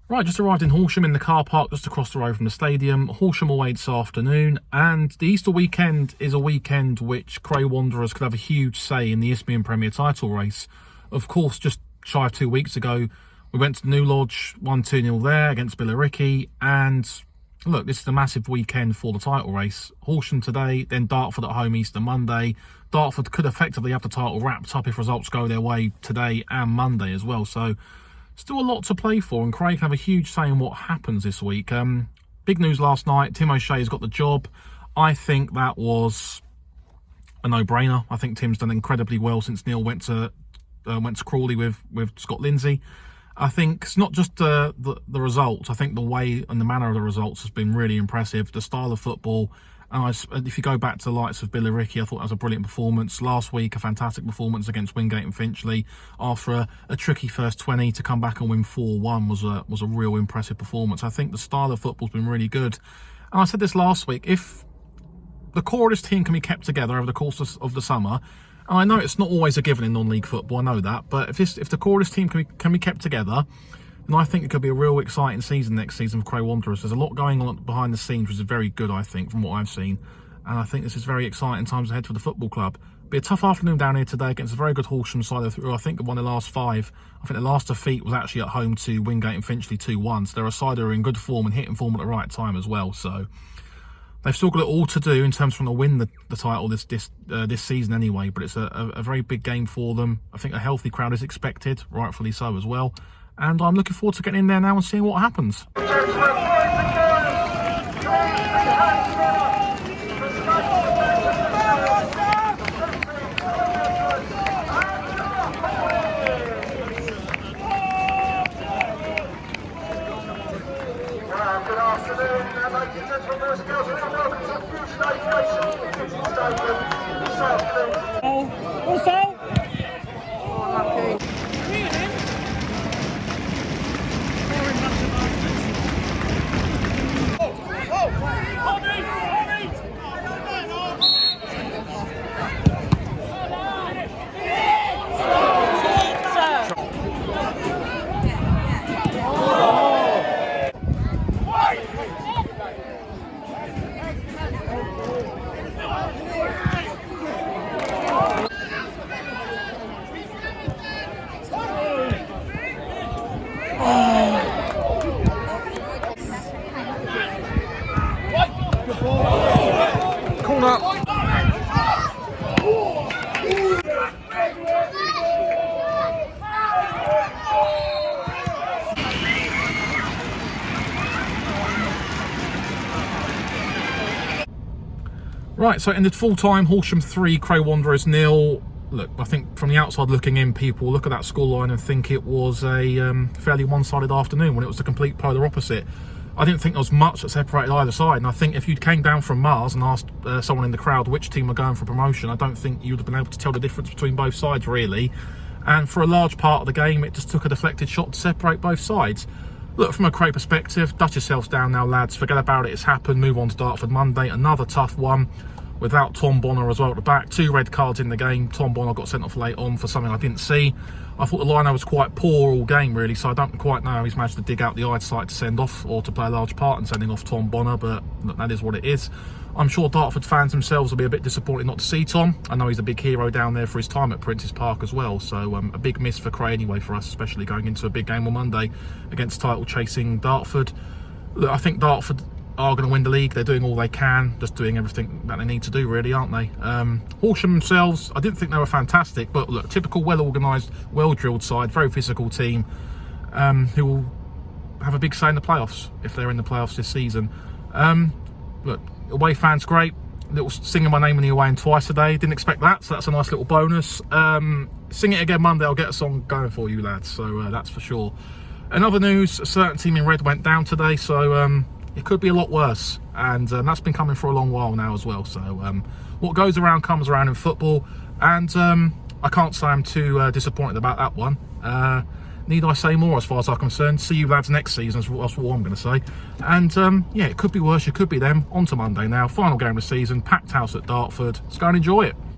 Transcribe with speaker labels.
Speaker 1: Right, just arrived in Horsham in the car park just across the road from the stadium. Horsham away this afternoon, and the Easter weekend is a weekend which Cray Wanderers could have a huge say in the Isthmian Premier title race. Of course, just shy of 2 weeks ago, we went to New Lodge, won 2-0 there against Billericay, and look, this is a massive weekend for the title race. Horsham today, then Dartford at home Easter Monday. Dartford could effectively have the title wrapped up if results go their way today and Monday as well, so still a lot to play for, and Cray can have a huge say in what happens this week. Big news last night, Tim O'Shea's got the job. I think that was a no-brainer. I think Tim's done incredibly well since Neil went to Crawley with Scott Lindsay. I think it's not just the results. I think the way and the manner of the results has been really impressive. The style of football. And if you go back to the likes of Billericay, I thought that was a brilliant performance. Last week, a fantastic performance against Wingate and Finchley. After a tricky first 20, to come back and win 4-1 was a real impressive performance. I think the style of football's been really good. And I said this last week, if the core of this team can be kept together over the course of the summer, and I know it's not always a given in non-league football, I know that, but if the core of this team can be kept together, and I think it could be a real exciting season next season for Cray Wanderers. There's a lot going on behind the scenes, which is very good, I think, from what I've seen. And I think this is very exciting times ahead for the football club. Be a tough afternoon down here today against a very good Horsham side who I think have won the last 5. I think the last defeat was actually at home to Wingate and Finchley 2-1. So they're a side who are in good form and hitting form at the right time as well. So they've still got it all to do in terms of trying to win the title this season anyway. But it's a very big game for them. I think a healthy crowd is expected, rightfully so as well. And I'm looking forward to getting in there now and seeing what happens.
Speaker 2: Good afternoon, ladies and gentlemen, boys and girls, and welcome to the Future Nation Stadium this afternoon.
Speaker 3: Also,
Speaker 1: Corner. Right, so it ended full-time, Horsham 3, Cray Wanderers 0. Look, I think from the outside looking in, people look at that scoreline and think it was a fairly one-sided afternoon when it was the complete polar opposite. I didn't think there was much that separated either side, and I think if you came down from Mars and asked someone in the crowd which team were going for promotion, I don't think you'd have been able to tell the difference between both sides, really. And for a large part of the game, it just took a deflected shot to separate both sides. Look, from a Cray perspective, dust yourselves down now, lads. Forget about it, it's happened. Move on to Dartford Monday. Another tough one without Tom Bonner as well at the back. 2 red cards in the game. Tom Bonner got sent off late on for something I didn't see. I thought the lino was quite poor all game, really, so I don't quite know how he's managed to dig out the eyesight to send off or to play a large part in sending off Tom Bonner, but look, that is what it is. I'm sure Dartford fans themselves will be a bit disappointed not to see Tom. I know he's a big hero down there for his time at Prince's Park as well, so a big miss for Cray anyway for us, especially going into a big game on Monday against title-chasing Dartford. Look, I think Dartford are going to win the league. They're doing all they can, just doing everything that they need to do, really, aren't they? Horsham themselves, I didn't think they were fantastic, but look, typical well-organised, well-drilled side, very physical team, who will have a big say in the playoffs if they're in the playoffs this season. Look, away fans, great. Little singing my name in the away end twice a day. Didn't expect that, so that's a nice little bonus. Sing it again Monday, I'll get a song going for you, lads, so that's for sure. In other news, a certain team in red went down today, so it could be a lot worse, and that's been coming for a long while now as well. So what goes around comes around in football, and I can't say I'm too disappointed about that one. Need I say more as far as I'm concerned? See you lads next season, that's what I'm going to say. And yeah, it could be worse, it could be them. On to Monday now, final game of the season, packed house at Dartford. Let's go and enjoy it.